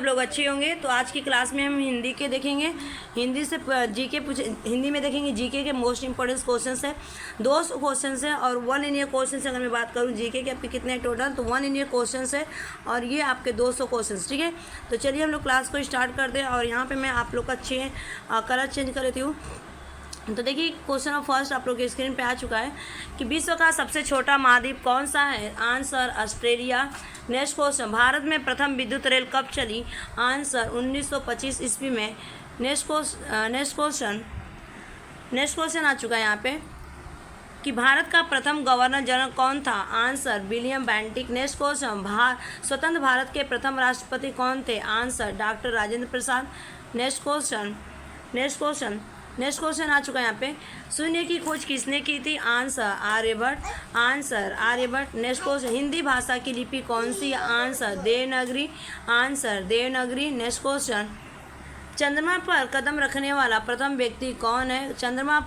सब लोग अच्छे होंगे। तो आज की क्लास में हम हिंदी के देखेंगे, हिंदी से जीके हिंदी में देखेंगे जीके के मोस्ट इंपॉर्टेंट क्वेश्चंस है। 200 क्वेश्चंस है और 1 इन ईयर क्वेश्चन से अगर मैं बात करूँ जीके के आपके कितने टोटल, तो 1 इन ईयर क्वेश्चंस है और ये आपके 200 क्वेश्चंस। ठीक है, तो चलिए हम लोग क्लास को स्टार्ट करते हैं। और यहाँ पर मैं आप लोग का अच्छे कलर चेंज कर लेती हूँ। तो देखिए क्वेश्चन ऑफ फर्स्ट आप लोग के स्क्रीन पे आ चुका है कि विश्व का सबसे छोटा महाद्वीप कौन सा है? Answer Australia. Next question, Bharat में प्रथम विद्युत रेल कब चली? आंसर 1925 ईस्वी में। नेक्स्ट क्वेश्चन आ चुका है यहाँ पे कि भारत का प्रथम गवर्नर जनरल कौन था? Answer William Bentinck. Next question, स्वतंत्र भारत के प्रथम राष्ट्रपति कौन थे? Answer doctor Rajendra Prasad. Next question आ चुका है यहाँ पे, शून्य की खोज किसने की थी? Answer Aryabhatta. Next question, Hindi भाषा की लिपि कौन सी? आंसर देवनागरी। नेक्स्ट क्वेश्चन, चंद्रमा पर कदम रखने वाला प्रथम व्यक्ति कौन है? चंद्रमा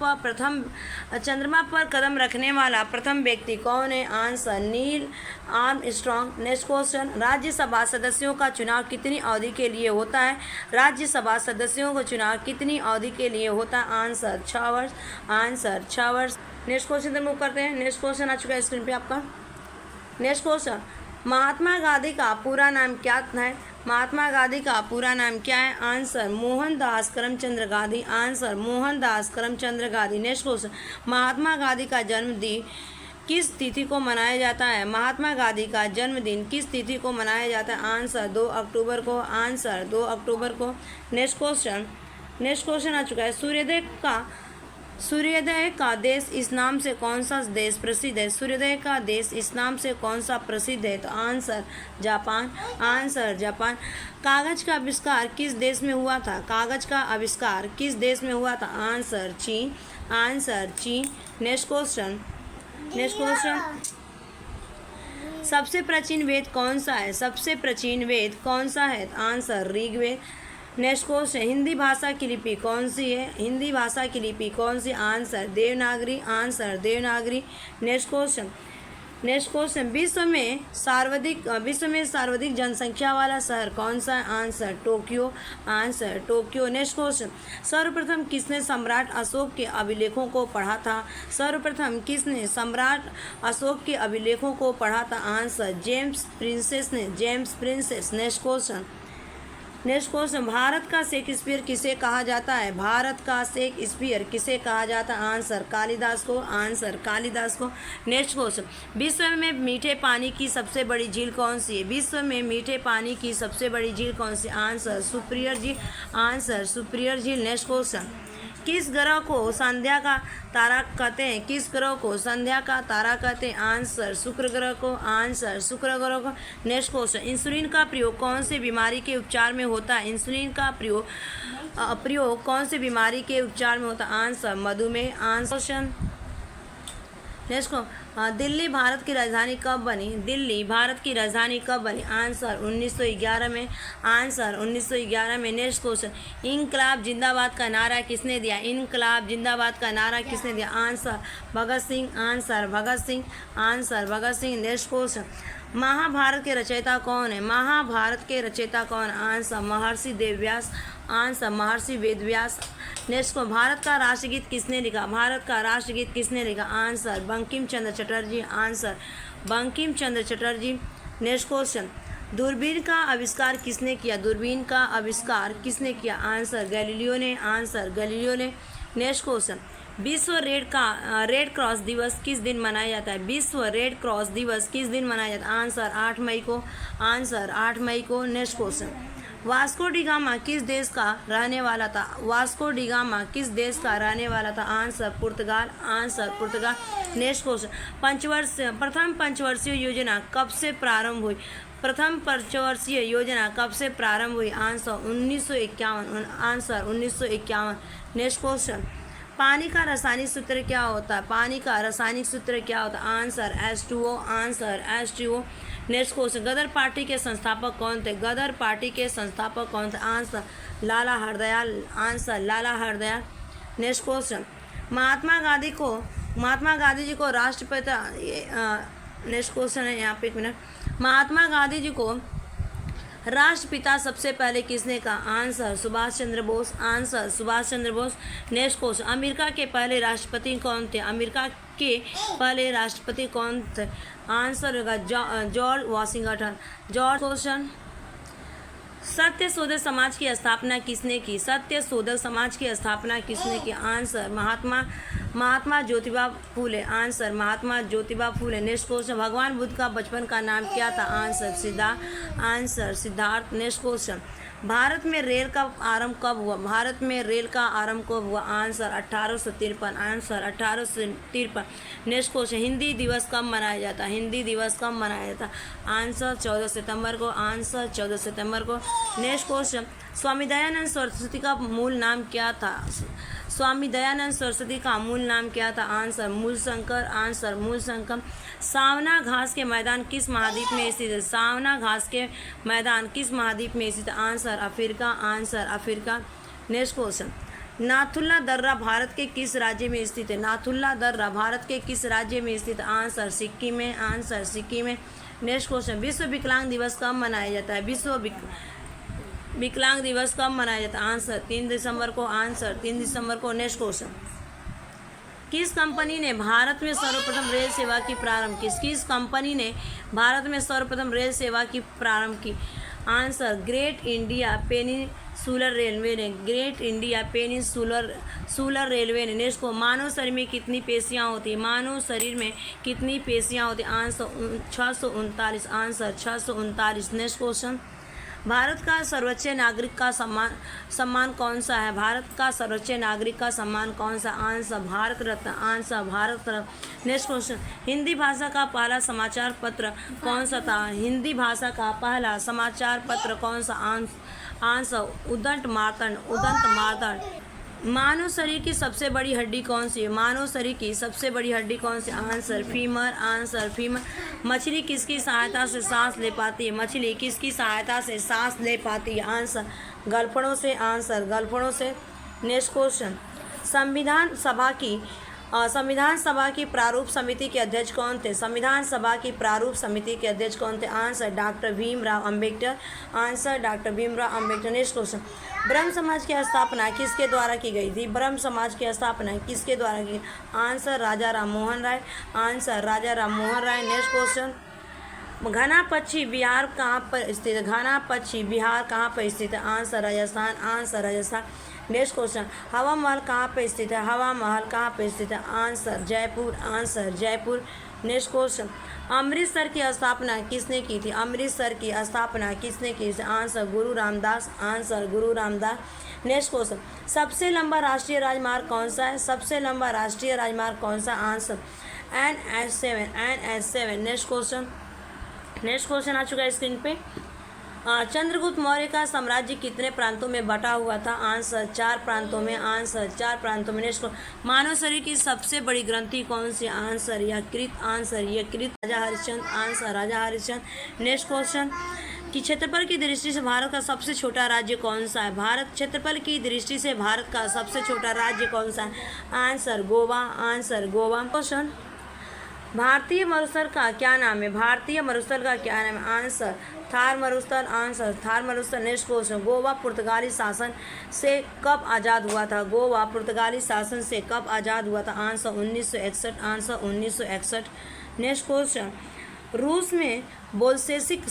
पर कदम रखने वाला प्रथम व्यक्ति कौन है? Answer Neil Armstrong. Next question, Rajya Sabha सदस्यों का चुनाव कितनी अवधि के लिए होता है? राज्यसभा सदस्यों का चुनाव कितनी अवधि के लिए होता है? आंसर 6 वर्ष। नेक्स्ट क्वेश्चन मूव करते हैं। नेक्स्ट क्वेश्चन आ चुका है स्क्रीन पे आपका। नेक्स्ट क्वेश्चन, महात्मा गांधी का पूरा नाम क्या है? महात्मा गांधी का पूरा नाम क्या है? Answer Mohandas Karamchand Gandhi. Next question, Mahatma Gandhi का जन्मदिन किस तिथि को मनाया जाता है? महात्मा गांधी का जन्मदिन किस तिथि को मनाया जाता है? आंसर 2 अक्टूबर को। नेक्स्ट क्वेश्चन आ चुका है, सूर्योदय का देश इस नाम से कौन सा देश प्रसिद्ध है? सूर्योदय का देश इस नाम से कौन सा प्रसिद्ध है? तो आंसर जापान। कागज का आविष्कार किस देश में हुआ था? आंसर चीन। नेक्स्ट क्वेश्चन, सबसे प्राचीन वेद कौन सा है? Answer Rigveda. Next question, Hindi भाषा की लिपि कौन सी है? आंसर देवनागरी। नेक्स्ट क्वेश्चन, विश्व में सर्वाधिक जनसंख्या वाला शहर कौन सा है? Answer Tokyo. नेक्स्ट क्वेश्चन, सर्वप्रथम किसने सम्राट अशोक के अभिलेखों को पढ़ा था? Answer James princess. Next question, Bharat का शेक्सपियर किसे कहा जाता है? आंसर कालिदास को। नेक्स्ट क्वेश्चन, विश्व में मीठे पानी की सबसे बड़ी झील कौन सी है? आंसर सुपिरियर झील। नेक्स्ट क्वेश्चन, किस ग्रह को संध्या का तारा कहते हैं? आंसर शुक्र ग्रह को। नेक्स्ट क्वेश्चन, इंसुलिन का प्रयोग कौन सी बीमारी के उपचार में होता है? आंसर मधुमेह। नेक्स्ट दिल्ली भारत की राजधानी कब बनी? आंसर 1911 में। नेक्स्ट क्वेश्चन, इनकलाब जिंदाबाद का नारा किसने दिया? Answer Bhagat Singh. Next question, Mahabharat के रचयिता कौन है? आंसर महर्षि वेदव्यास। नेक्स्ट को, भारत का राष्ट्रगीत किसने लिखा? Answer Bankim Chandra Chatterjee. Next question, दूरबीन का आविष्कार किसने किया? आंसर गैलीलियो ने। नेक्स्ट क्वेश्चन, विश्व रेड क्रॉस दिवस किस दिन मनाया जाता है? आंसर 8 मई को। Next question, Vasco D gamma किस देश का रहने वाला था? आंसर पुर्तगाल। नेक्स्ट क्वेश्चन, प्रथम पंचवर्षीय योजना कब से प्रारंभ हुई? आंसर 1951। नेक्स्ट क्वेश्चन, पानी का रासायनिक सूत्र क्या होता है? Answer H2O। नेक्स्ट क्वेश्चन, गदर पार्टी के संस्थापक कौन थे? आंसर लाला हरदयाल। नेक्स्ट क्वेश्चन, महात्मा गांधी जी को राष्ट्रपिता नेक्स्ट क्वेश्चन है यहाँ पे, एक मिनट। महात्मा गांधी जी को राष्ट्रपिता सबसे पहले किसने कहा? Answer Subhash Chandra Bose. Answer Subhash Chandra Bose. Next question, America के पहले राष्ट्रपति कौन थे? अमेरिका के पहले राष्ट्रपति कौन थे? आंसर होगा जॉर्ज वाशिंगटन। जॉर्ज। क्वेश्चन, सत्य शोधक समाज की स्थापना किसने की? सत्य शोधक समाज की स्थापना किसने की? Answer Mahatma Jyotiba Phule. Answer Mahatma Jyotiba Phule. Next question, भगवान बुद्ध का बचपन का नाम क्या था? Answer Siddharth. Next question, Bharat में रेल का आरंभ कब हुआ? भारत में रेल का आरंभ कब हुआ? Answer 1853। Answer 1853। Next question, Hindi दिवस कब मनाया जाता है? हिंदी दिवस कब मनाया जाता है? आंसर 14 सितंबर को। आंसर 14 सितंबर को। नेक्स्ट क्वेश्चन, स्वामी दयानंद सरस्वती का मूल नाम क्या था? स्वामी दयानंद सरस्वती का मूल नाम क्या था? आंसर मूलशंकर। आंसर मूलशंकर। सावना घास के मैदान किस महाद्वीप में स्थित है? सावना घास के मैदान किस महाद्वीप में स्थित है? Answer Africa. Answer Africa. Next question, Nathula दर्रा भारत के किस राज्य में स्थित है? नाथुल्ला दर्रा भारत के किस राज्य में स्थित है? आंसर सिक्किम में। आंसर सिक्किम में। नेक्स्ट क्वेश्चन, विश्व विकलांग दिवस कब मनाया जाता है? विश्व विकलांग दिवस कब मनाया जाता है? आंसर 3 दिसंबर को। आंसर 3 दिसंबर को। नेक्स्ट क्वेश्चन, किस कंपनी ने भारत में सर्वप्रथम रेल सेवा की प्रारंभ की? किस कंपनी ने भारत में सर्वप्रथम रेल सेवा की प्रारंभ की? Answer great India peninsular railway ने। ग्रेट इंडिया पेनिनसुलर रेलवे ने। नेक्स्ट को, मानव शरीर में कितनी पेशियां होती है? मानव शरीर में कितनी पेशियां होती है? Answer 639। Answer 639। Next question, Bharat का सर्वोच्च नागरिक का सम्मान कौन सा है? भारत का सर्वोच्च नागरिक का सम्मान कौन सा? Answer Bharat Ratna. Answer Bharat Ratna. Next question, Hindi भाषा का पहला समाचार पत्र कौन सा था? हिंदी भाषा का पहला समाचार पत्र कौन सा? आंसर उदंत मार्तंड। मानव शरीर की सबसे बड़ी हड्डी कौन सी है? मानव शरीर की सबसे बड़ी हड्डी कौन सी? Answer femur. Answer femur. मछली किसकी सहायता से सांस ले पाती है? मछली किसकी सहायता से सांस ले पाती है? आंसर गलफड़ों से। आंसर गलफड़ों से। नेक्स्ट क्वेश्चन, संविधान सभा की प्रारूप समिति के अध्यक्ष कौन थे? संविधान सभा की प्रारूप समिति के अध्यक्ष कौन थे? Answer doctor Bhimrao Ambedkar. Answer doctor Bhimrao Ambedkar. Next question, ब्रह्म समाज की स्थापना किसके द्वारा की गई थी? ब्रह्म समाज की स्थापना किसके द्वारा की? आंसर राजा राम मोहन राय। आंसर राजा राम मोहन राय। नेक्स्ट क्वेश्चन, घना पक्षी बिहार कहाँ पर स्थित है? घना पक्षी बिहार कहाँ पर स्थित है? Answer Rajasthan. Answer Rajasthan. Next question, हवा महल कहाँ पर स्थित है? हवा महल कहाँ पर स्थित है? Answer Jaipur. Answer Jaipur. Next question, Amritsar की स्थापना किसने की थी? अमृतसर की स्थापना किसने की थी? आंसर गुरु रामदास। आंसर गुरु रामदास। नेक्स्ट क्वेश्चन, सबसे लंबा राष्ट्रीय राजमार्ग कौन सा है? सबसे लंबा राष्ट्रीय राजमार्ग कौन सा? Answer NH7। NH7। Next question आ चुका है स्क्रीन पे। चंद्रगुप्त मौर्य का साम्राज्य कितने प्रांतों में बटा हुआ था? आंसर 4 प्रांतों में। आंसर 4 प्रांतों में। नेक्स्ट, मानव शरीर की सबसे बड़ी ग्रंथि कौन सी? आंसर यकृत। आंसर यकृत। राजा हरिश्चंद्र। आंसर राजा हरिश्चंद्र। नेक्स्ट क्वेश्चन, कि क्षेत्रफल की दृष्टि से भारत का सबसे छोटा राज्य कौन सा है? भारत क्षेत्रफल की दृष्टि से भारत का सबसे छोटा राज्य कौन सा है? Answer Goa. Answer Goa. Question, भारतीय मरुस्थल का क्या नाम है? भारतीय मरुस्थल का क्या नाम है? आंसर थार मरुस्थल। आंसर थार मरुस्थल। नेक्स्ट क्वेश्चन, गोवा पुर्तगाली शासन से कब आज़ाद हुआ था? गोवा पुर्तगाली शासन से कब आज़ाद हुआ था? आंसर 1961। आंसर 1961। नेक्स्ट क्वेश्चन, रूस में बोल्शेविक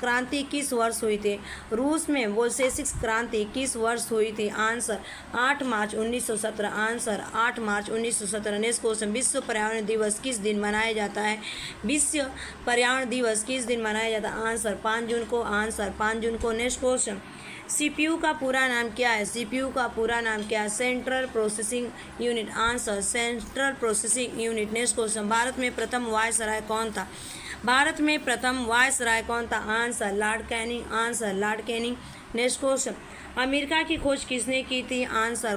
क्रांति किस वर्ष हुई थी? रूस में बोल्शेविक क्रांति किस वर्ष हुई थी? आंसर 8 मार्च 1917। आंसर 8 मार्च 1917। नेक्स्ट क्वेश्चन, विश्व पर्यावरण दिवस किस दिन मनाया जाता है? विश्व पर्यावरण दिवस किस दिन मनाया जाता है? आंसर 5 जून को। आंसर 5 जून को। नेक्स्ट क्वेश्चन, CPU का पूरा नाम क्या है? CPU का पूरा नाम क्या है? Central processing unit. Answer central processing unit. Next question, Bharat में प्रथम वायसराय कौन था? भारत में प्रथम वायसराय कौन था? Answer Lord Canning. Answer Lord Canning. Next question, America की खोज किसने की थी? Answer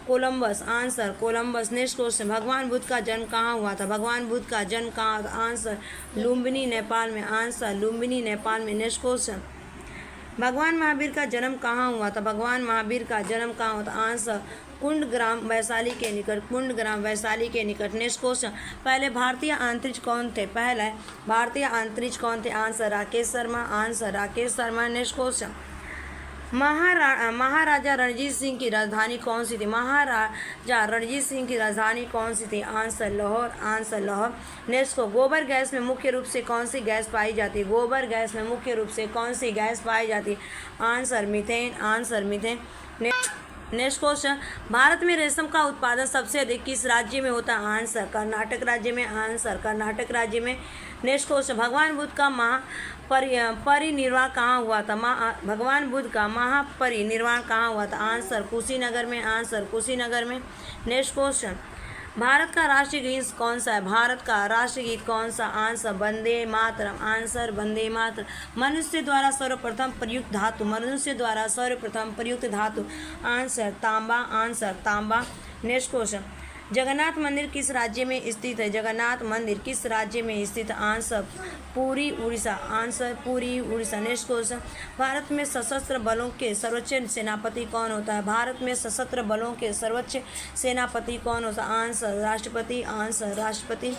Columbus. Answer Columbus. Next question, भगवान बुद्ध का जन्म कहाँ हुआ था? भगवान बुद्ध का जन्म कहाँ? आंसर लुम्बिनी नेपाल में। आंसर लुम्बिनी नेपाल में। नेक्स्ट क्वेश्चन, भगवान महावीर का जन्म कहाँ हुआ था? भगवान महावीर का जन्म कहाँ हुआ था? आंसर कुंडग्राम वैशाली के निकट, कुंडग्राम वैशाली के निकट। नेक्स्ट क्वेश्चन, पहले भारतीय अंतरिक्ष कौन थे? पहले भारतीय अंतरिक्ष कौन थे? Answer Rakesh Sharma, answer Rakesh Sharma. Next question, Maharaja Ranjit Singh की राजधानी कौन सी थी? महाराजा रणजीत सिंह की राजधानी कौन सी थी? Answer Lahore, answer Lahore. Next को, गोबर गैस में मुख्य रूप से कौन सी गैस पाई जाती है? गोबर गैस में मुख्य रूप से कौन सी गैस पाई जाती है? Answer methane, answer methane. Next question, Bharat में रेशम का उत्पादन सबसे अधिक किस राज्य में होता है? आंसर कर्नाटक राज्य में, आंसर कर्नाटक राज्य में। नेक्स्ट क्वेश्चन, भगवान बुद्ध का परिनिर्वाण कहाँ हुआ था? भगवान बुद्ध का महापरिनिर्वाण कहाँ हुआ था? आंसर कुशीनगर में, आंसर कुशीनगर में। नेक्स्ट क्वेश्चन, भारत का राष्ट्रीय गीत कौन सा है? भारत का राष्ट्रीय गीत कौन सा? Answer Vande Mataram, answer Vande Mataram. मनुष्य द्वारा सर्वप्रथम प्रयुक्त धातु, मनुष्य द्वारा सर्वप्रथम प्रयुक्त धातु। आंसर तांबा, आंसर तांबा। नेक्स्ट क्वेश्चन, जगन्नाथ मंदिर किस राज्य में स्थित है? जगन्नाथ मंदिर किस राज्य में स्थित है? Answer Puri Orissa, answer Puri Orissa. Next question, Bharat में सशस्त्र बलों के सर्वोच्च सेनापति कौन होता है? भारत में सशस्त्र बलों के सर्वोच्च सेनापति कौन होता है? आंसर राष्ट्रपति, आंसर राष्ट्रपति।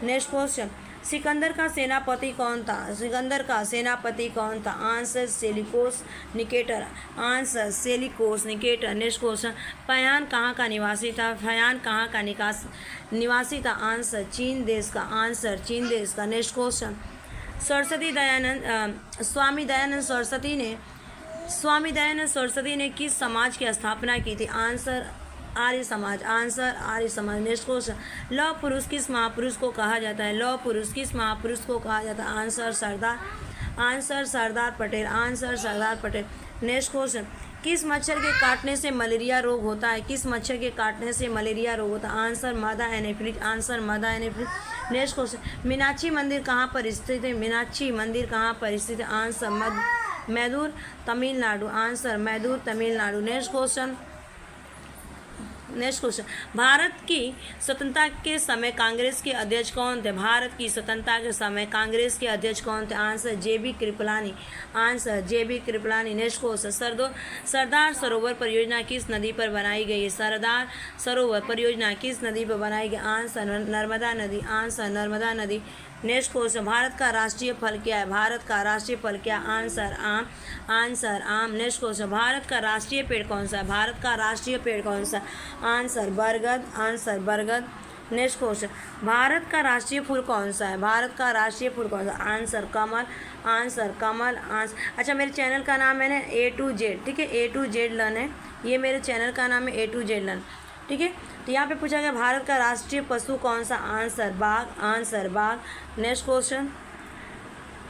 नेक्स्ट क्वेश्चन, सिकंदर का सेनापति कौन था? सिकंदर का सेनापति कौन था? Answer Seleucus Nicator, answer Seleucus Nicator. Next question, Fahien कहाँ का निवासी था? फयान कहाँ का निवासी था? आंसर चीन देश का, आंसर चीन देश का। नेक्स्ट क्वेश्चन, स्वामी दयानंद सरस्वती ने किस समाज की स्थापना की थी? Answer Arya Samaj, answer Arya Samaj. Next question, लौह पुरुष किस महापुरुष को कहा जाता है? लौह पुरुष किस महापुरुष को कहा जाता है? Answer Sardar Patel, answer Sardar Patel. Next question, किस मच्छर के काटने से मलेरिया रोग होता है? किस मच्छर के काटने से मलेरिया रोग होता है? आंसर मादा एनाफिलिस, आंसर मादा एनाफिलिस। नेक्स्ट क्वेश्चन, मीनाक्षी मंदिर कहाँ पर स्थित है? मीनाक्षी मंदिर कहाँ पर स्थित है? आंसर मैदूर तमिलनाडु, आंसर मैदूर तमिलनाडु। नेक्स्ट क्वेश्चन, भारत की स्वतंत्रता के समय कांग्रेस के अध्यक्ष कौन थे? भारत की स्वतंत्रता के समय कांग्रेस के अध्यक्ष कौन थे? आंसर जेबी कृपलानी, आंसर जेबी कृपलानी। नेक्स्ट क्वेश्चन, सरदार सरोवर परियोजना किस नदी पर बनाई गई है? सरदार सरोवर परियोजना किस नदी पर बनाई गई? आंसर नर्मदा नदी, आंसर नर्मदा नदी। नेक्स्ट क्वेश्चन, भारत का राष्ट्रीय फल क्या है? भारत का राष्ट्रीय फल क्या? आंसर आम, आंसर आम। नेक्स्ट क्वेश्चन, भारत का राष्ट्रीय पेड़ कौन सा है? भारत का राष्ट्रीय पेड़ कौन सा? आंसर बरगद, आंसर बरगद। नेक्स्ट क्वेश्चन, भारत का राष्ट्रीय फूल कौन सा है? भारत का राष्ट्रीय फूल कौन सा? आंसर कमल, आंसर कमल। अच्छा, मेरे चैनल का नाम है ना A to Z, ठीक है, A to Z लर्न है, ये मेरे चैनल का नाम है A to Z लर्न, ठीक है। तो यहाँ पे पूछा गया भारत का राष्ट्रीय पशु कौन सा? आंसर बाघ, आंसर बाघ। नेक्स्ट क्वेश्चन,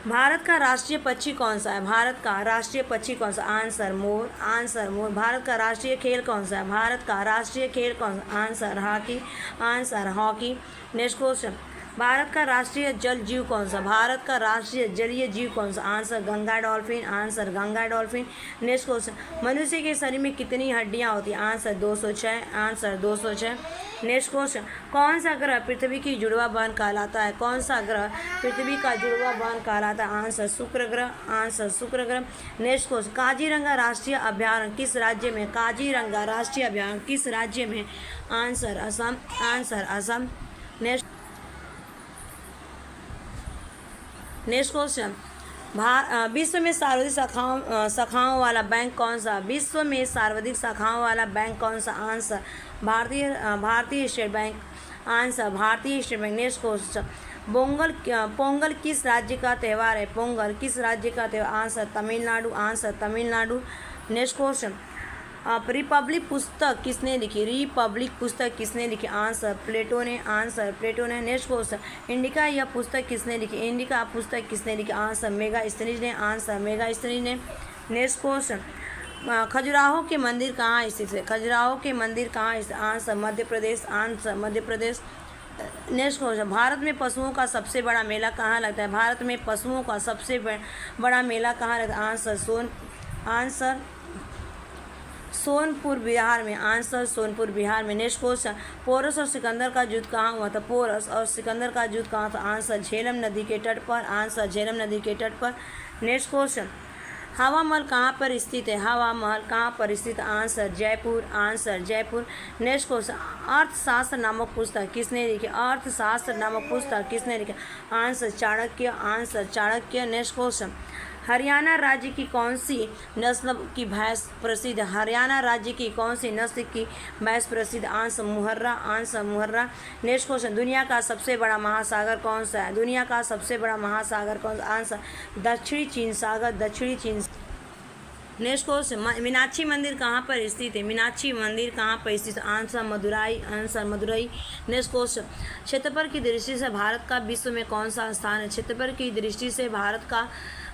भारत का राष्ट्रीय पक्षी कौन सा है? भारत का राष्ट्रीय पक्षी कौन सा? Answer more, answer more. Bharat का राष्ट्रीय खेल कौन सा है? भारत का राष्ट्रीय खेल कौन सा? Answer hockey, answer hockey. Next question, Bharat का राष्ट्रीय जल जीव कौन सा? भारत का राष्ट्रीय जलीय जीव कौन सा? Answer Ganga dolphin, answer Ganga dolphin. Next question, मनुष्य के शरीर में कितनी हड्डियां होती हैं? Answer 206, answer 206। नेक्स्ट क्वेश्चन, कौन सा ग्रह पृथ्वी की जुड़वा बहन कहलाता है? कौन सा ग्रह पृथ्वी का जुड़वा बहन कहलाता है? आंसर शुक्र ग्रह, आंसर शुक्र ग्रह। नेक्स्ट क्वेश्चन, काजीरंगा राष्ट्रीय अभयारण्य किस राज्य में? काजीरंगा राष्ट्रीय अभयारण्य किस राज्य में? Answer Assam, answer Assam. Next question, विश्व में सर्वाधिक शाखाओं वाला बैंक कौन सा? विश्व में सर्वाधिक शाखाओं वाला बैंक कौन सा? आंसर भारतीय स्टेट बैंक, आंसर भारतीय state bank. Next question, Pongal किस राज्य का त्यौहार है? पोंगल किस राज्य का त्यौहार? Answer Tamil Nadu, answer Tamil Nadu. Next question, Republic पुस्तक किसने लिखी? रिपब्लिक पुस्तक किसने लिखी? आंसर प्लेटो ने, आंसर प्लेटो ने। नेक्स्ट क्वेश्चन, इंडिका यह पुस्तक किसने लिखी? इंडिका पुस्तक किसने लिखी? आंसर मेगास्थनीज ने, आंसर मेगास्थनीज ने। नेक्स्ट क्वेश्चन, खजुराहो के मंदिर कहाँ स्थित है? खजुराहो के मंदिर कहाँ स्थित? Answer Madhya Pradesh, answer Madhya Pradesh. Next question, Bharat में पशुओं का सबसे बड़ा मेला कहाँ लगता है? भारत में पशुओं का सबसे बड़ा मेला कहाँ लगता है? आंसर सोनपुर बिहार में, आंसर सोनपुर बिहार में। नेक्स्ट क्वेश्चन, पोरस और सिकंदर का युद्ध कहाँ हुआ था? पोरस और सिकंदर का युद्ध कहाँ था? आंसर झेलम नदी के तट पर, आंसर झेलम नदी के तट पर। नेक्स्ट क्वेश्चन, हवा महल कहाँ पर स्थित है? हवा महल कहाँ पर स्थित? Answer Jaipur. Answer Jaipur. Next question, अर्थशास्त्र नामक पुस्तक किसने लिखी? अर्थशास्त्र नामक पुस्तक किसने लिखी? Answer Chanakya. Answer Chanakya. Next question, Haryana राज्य की कौन सी नस्ल की भैंस प्रसिद्ध है? हरियाणा राज्य की कौन सी नस्ल की भैंस प्रसिद्ध? आंसर मुहर्रा। आंसर मुहर्रा। नेक्स्ट क्वेश्चन, दुनिया का सबसे बड़ा महासागर कौन सा है? दुनिया का सबसे बड़ा महासागर कौन सा? आंसर दक्षिणी चीन सागर। दक्षिणी चीन। नेक्स्ट क्वेश्चन, मीनाक्षी मंदिर कहाँ पर स्थित है? मीनाक्षी मंदिर कहाँ पर स्थित? Answer Madurai. Answer Madurai. Next question, क्षेत्रफल की दृष्टि से भारत का विश्व में कौन सा स्थान है? क्षेत्रफल की दृष्टि से भारत का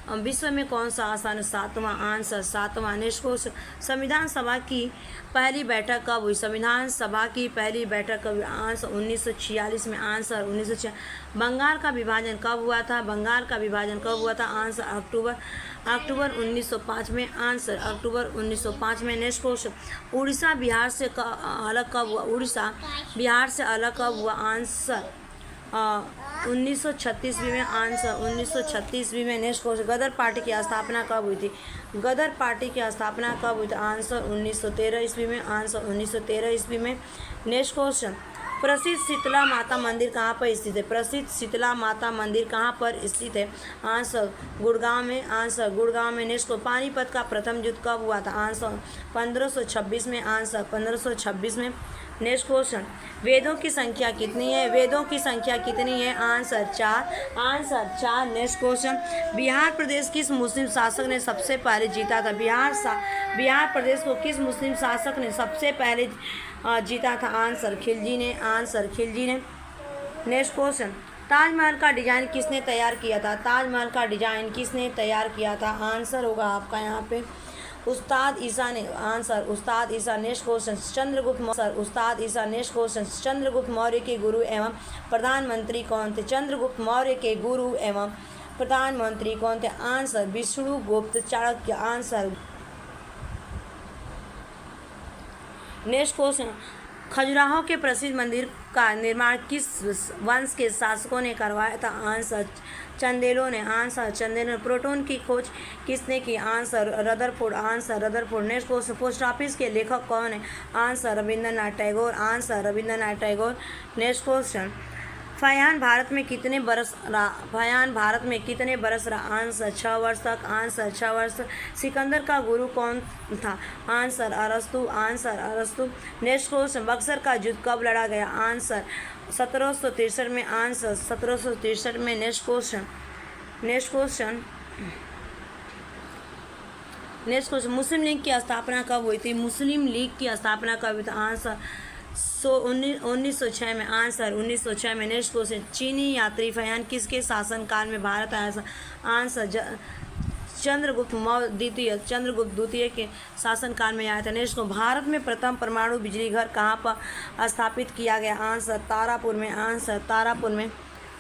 विश्व में कौन सा स्थान? सातवां। आंसर सातवां। नेक्स्ट क्वेश्चन, संविधान सभा की पहली बैठक कब हुई? संविधान सभा की पहली बैठक कब हुई? आंसर 1946 में। आंसर 1946। बंगाल का विभाजन कब हुआ था? बंगाल का विभाजन कब हुआ था? आंसर अक्टूबर 1905 में। आंसर अक्टूबर 1905 में। नेक्स्ट क्वेश्चन, उड़ीसा बिहार से अलग कब हुआ? उड़ीसा बिहार से अलग कब हुआ? आंसर 1936 में। आंसर 1936 में। नेक्स्ट क्वेश्चन, गदर पार्टी की स्थापना कब हुई थी? गदर पार्टी की स्थापना कब हुई थी? आंसर 1913 ईस्वी में। आंसर 1913 ईस्वी में। नेक्स्ट क्वेश्चन, प्रसिद्ध शीतला माता मंदिर कहाँ पर स्थित है? प्रसिद्ध शीतला माता मंदिर कहाँ पर स्थित है? आंसर गुड़गांव में। आंसर गुड़गांव में। नेक्स्ट को, पानीपत का प्रथम युद्ध कब हुआ था? आंसर 1526 में। आंसर 1526 में। नेक्स्ट क्वेश्चन, वेदों की संख्या कितनी है? वेदों की संख्या कितनी है? Answer 4। Answer 4। Next question, Bihar प्रदेश किस मुस्लिम शासक ने सबसे पहले जीता था? बिहार प्रदेश को किस मुस्लिम शासक ने सबसे पहले जीता था? आंसर खिलजी ने। आंसर खिलजी ने। नेक्स्ट क्वेश्चन, ताजमहल का डिजाइन किसने तैयार किया था? ताजमहल का डिजाइन किसने तैयार किया था? आंसर होगा आपका यहाँ पे उस्ताद ईसा ने। Answer Ustad Isa. Next question, Chandragupta Maurya. Ustad Isa. Next question, Chandragupta Maurya के गुरु एवं प्रधानमंत्री कौन थे? चंद्रगुप्त मौर्य के गुरु एवं प्रधानमंत्री कौन थे? Answer Vishnugupta Chanakya. Answer. Next question, Khajuraho के प्रसिद्ध मंदिर का निर्माण किस वंश के शासकों ने करवाया था? आंसर चंदेलों ने। आंसर चंदेलों ने। प्रोटॉन की खोज किसने की? Answer Rutherford. Answer Rutherford. Next question, post office के लेखक कौन है? Answer Rabindranath Tagore. Answer Rabindranath Tagore. Next question, Fahien Bharat में कितने बरस रहा? फयान भारत में कितने बरस रहा? आंसर 6 वर्ष तक। आंसर 6 वर्ष। सिकंदर का गुरु कौन था? आंसर अरस्तु। आंसर अरस्तु। नेक्स्ट क्वेश्चन, बक्सर का युद्ध कब लड़ा गया? आंसर 1763 में। आंसर 1763 में। नेक्स्ट क्वेश्चन, मुस्लिम लीग की स्थापना कब हुई थी? मुस्लिम लीग की स्थापना कब हुई थी? आंसर 1906 में। आंसर 1906 में। नेक्स्ट क्वेश्चन, चीनी यात्री फयान किसके शासनकाल में भारत आया था? आंसर चंद्रगुप्त द्वितीय के शासनकाल में आया था। नेक्स्ट को, भारत में प्रथम परमाणु बिजली घर कहाँ पर स्थापित किया गया? आंसर तारापुर में। आंसर तारापुर में।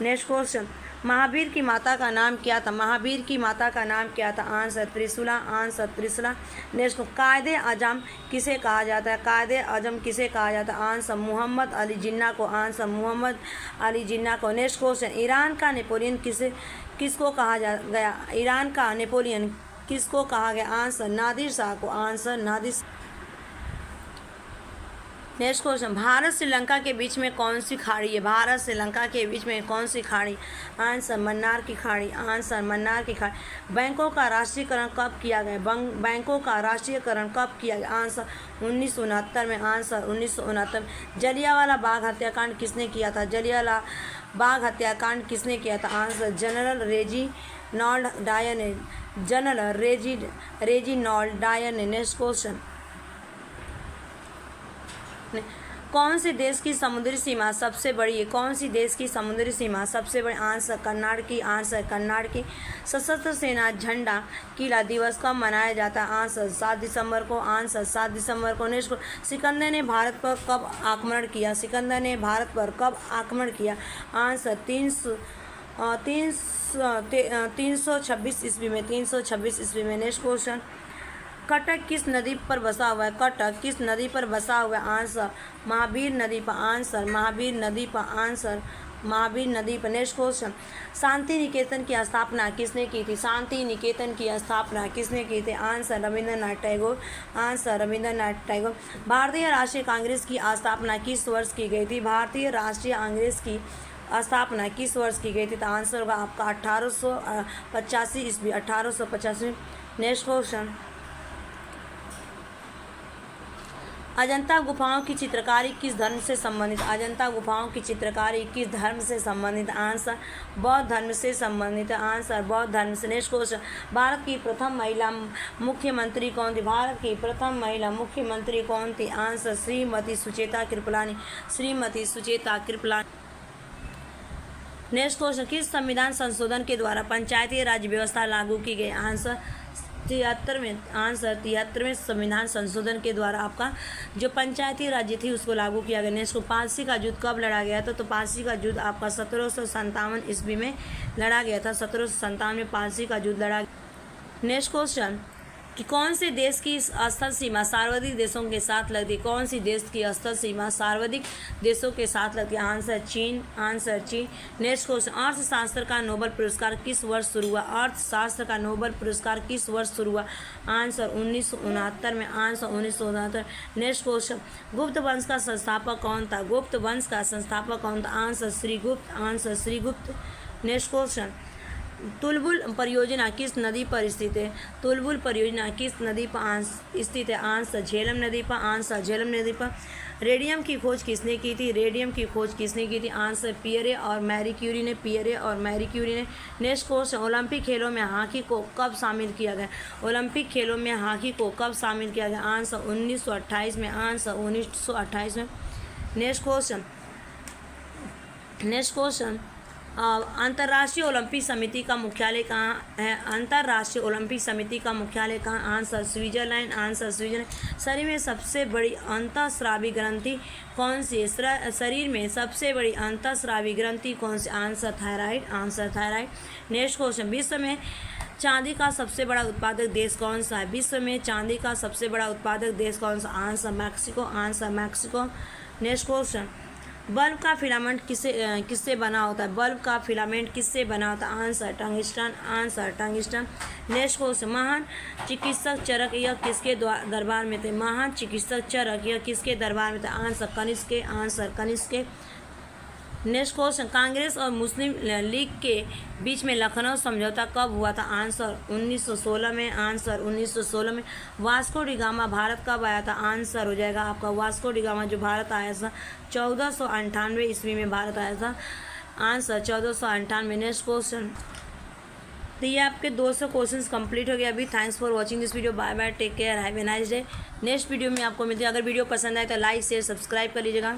नेक्स्ट क्वेश्चन, महावीर की माता का नाम क्या था? महावीर की माता का नाम क्या था? आंसर त्रिशूला। आंसर त्रिशूला। नेक्स्ट, कायदे आजम किसे कहा जाता है? कायदे आजम किसे कहा जाता है? आंसर मोहम्मद अली जिन्ना को। आंसर मोहम्मद अली जिन्ना को। नेक्स्ट क्वेश्चन, ईरान का नेपोलियन किसको कहा गया? ईरान का नेपोलियन किसको कहा गया? आंसर नादिर शाह को। Answer Nadir. Next question, Bharat Sri Lanka के बीच में कौन सी खाड़ी है? भारत श्रीलंका के बीच में कौन सी खाड़ी? आंसर मन्नार की खाड़ी। आंसर मन्नार की खाड़ी। बैंकों का राष्ट्रीयकरण कब किया गया? बैंकों का राष्ट्रीयकरण कब किया गया? आंसर 1969 में। आंसर 1969 में। जलियांवाला बाग हत्याकांड किसने किया था? जलियांवाला बाग हत्याकांड किसने किया था? आंसर जनरल रेजिनॉल्ड डायर ने। जनरल रेजिनॉल्ड डायर ने। नेक्स्ट क्वेश्चन, कौन से देश की समुद्री सीमा सबसे बड़ी है? कौन सी देश की समुद्री सीमा सबसे बड़ी? आंसर कनाडा की। आंसर कनाडा की। सशस्त्र सेना झंडा किला दिवस कब मनाया जाता है? आंसर 7 दिसंबर को। आंसर 7 दिसंबर को। नेक्स्ट, सिकंदर ने भारत पर कब आक्रमण किया? सिकंदर ने भारत पर कब आक्रमण किया? आंसर 326 ईस्वी में। 326 ईस्वी में। नेक्स्ट क्वेश्चन, कटक किस नदी पर बसा हुआ है? कटक किस नदी पर बसा हुआ है? आंसर महावीर नदी पर। आंसर महावीर नदी पर। आंसर महावीर नदी पर। नेक्स्ट क्वेश्चन, शांति निकेतन की स्थापना किसने की थी? शांति निकेतन की स्थापना किसने की थी? आंसर रविंद्रनाथ टैगोर। आंसर रविंद्रनाथ टैगोर। भारतीय राष्ट्रीय कांग्रेस की स्थापना किस वर्ष की गई थी? भारतीय राष्ट्रीय कांग्रेस की स्थापना किस वर्ष की गई थी? तो आंसर होगा आपका 1885 ईस्वी, 1885। नेक्स्ट क्वेश्चन, अजंता गुफाओं की चित्रकारी किस धर्म से संबंधित? अजंता गुफाओं की चित्रकारी किस धर्म से संबंधित? आंसर बौद्ध धर्म से संबंधित। आंसर बौद्ध धर्म से। नेक्स्ट क्वेश्चन, भारत की प्रथम महिला मुख्यमंत्री कौन थी? भारत की प्रथम महिला मुख्यमंत्री कौन थी? Answer Shrimati Sucheta Kripalani. Shrimati Sucheta Kripalani. Next question, किस संविधान संशोधन के द्वारा पंचायती राज व्यवस्था लागू की गई? आंसर 73वें संविधान संशोधन के द्वारा आपका जो पंचायती राज्य थी उसको लागू किया गया। नेक्स्ट को पारसी का युद्ध कब लड़ा गया था? तो पारसी का युद्ध आपका 1757 ईस्वी में लड़ा गया था। 1757 में पारसी का युद्ध लड़ा। नेक्स्ट क्वेश्चन, कि कौन से देश की स्थल सीमा सर्वाधिक देशों के साथ लगती है? कौन सी देश की स्थल सीमा सर्वाधिक देशों के साथ लगती है? आंसर चीन। आंसर चीन। नेक्स्ट क्वेश्चन, अर्थशास्त्र का नोबेल पुरस्कार किस वर्ष शुरू हुआ? अर्थशास्त्र का नोबेल पुरस्कार किस वर्ष शुरू हुआ? आंसर 1969 में। आंसर 1969। नेक्स्ट क्वेश्चन, गुप्त वंश का संस्थापक कौन था? गुप्त वंश का संस्थापक कौन था? Answer Srigupta. Answer Srigupta. Next question, Tulbul परियोजना किस नदी पर स्थित है? तुलबुल परियोजना किस नदी पर स्थित है? आंसर झेलम नदी पर। आंसर झेलम नदी पर। रेडियम की खोज किसने की थी? रेडियम की खोज किसने की थी? आंसर पियरे और मैरी क्यूरी ने। पियरे और मैरी क्यूरी ने। नेक्स्ट क्वेश्चन, ओलंपिक खेलों में हॉकी को कब शामिल किया गया? ओलंपिक खेलों में हॉकी को कब शामिल किया गया? आंसर 1928 में। आंसर 1928 में। नेक्स्ट क्वेश्चन, अंतर्राष्ट्रीय ओलंपिक समिति का मुख्यालय कहाँ है? अंतर्राष्ट्रीय ओलंपिक समिति का मुख्यालय कहाँ? Answer Switzerland. Answer Switzerland. शरीर में सबसे बड़ी अंतःस्रावी ग्रंथि कौन सी है? शरीर में सबसे बड़ी अंतःस्रावी ग्रंथि कौन सी? Answer thyroid. Answer thyroid. Next question, विश्व में चांदी का सबसे बड़ा उत्पादक देश कौन सा है? विश्व में चांदी का सबसे बड़ा उत्पादक देश कौन सा? Answer Mexico. Answer Mexico. Next question, bulb का फिलामेंट किससे बना होता है? बल्ब का फिलामेंट किससे बना होता है? Answer tungsten. Answer tungsten. Next question, महान चिकित्सक चरक यह किसके दरबार में थे? महान चिकित्सक चरक यह किसके दरबार में थे? आंसर कनिष्क के। आंसर कनिष्क के। नेक्स्ट क्वेश्चन, कांग्रेस और मुस्लिम लीग के बीच में लखनऊ समझौता कब हुआ था? आंसर 1916 में। आंसर 1916 में। वास्को डी गामा भारत कब आया था? आंसर हो जाएगा आपका वास्को डी गामा जो भारत आया था 1498 ईस्वी में भारत आया था। आंसर 1498। नेक्स्ट क्वेश्चन, तो ये आपके 200 क्वेश्चंस कंप्लीट हो गए अभी। Thanks for watching this video. Bye bye, take care, have a nice day. Next video में आपको मिलते हैं। अगर वीडियो पसंद आए तो लाइक शेयर सब्सक्राइब कर लीजिएगा।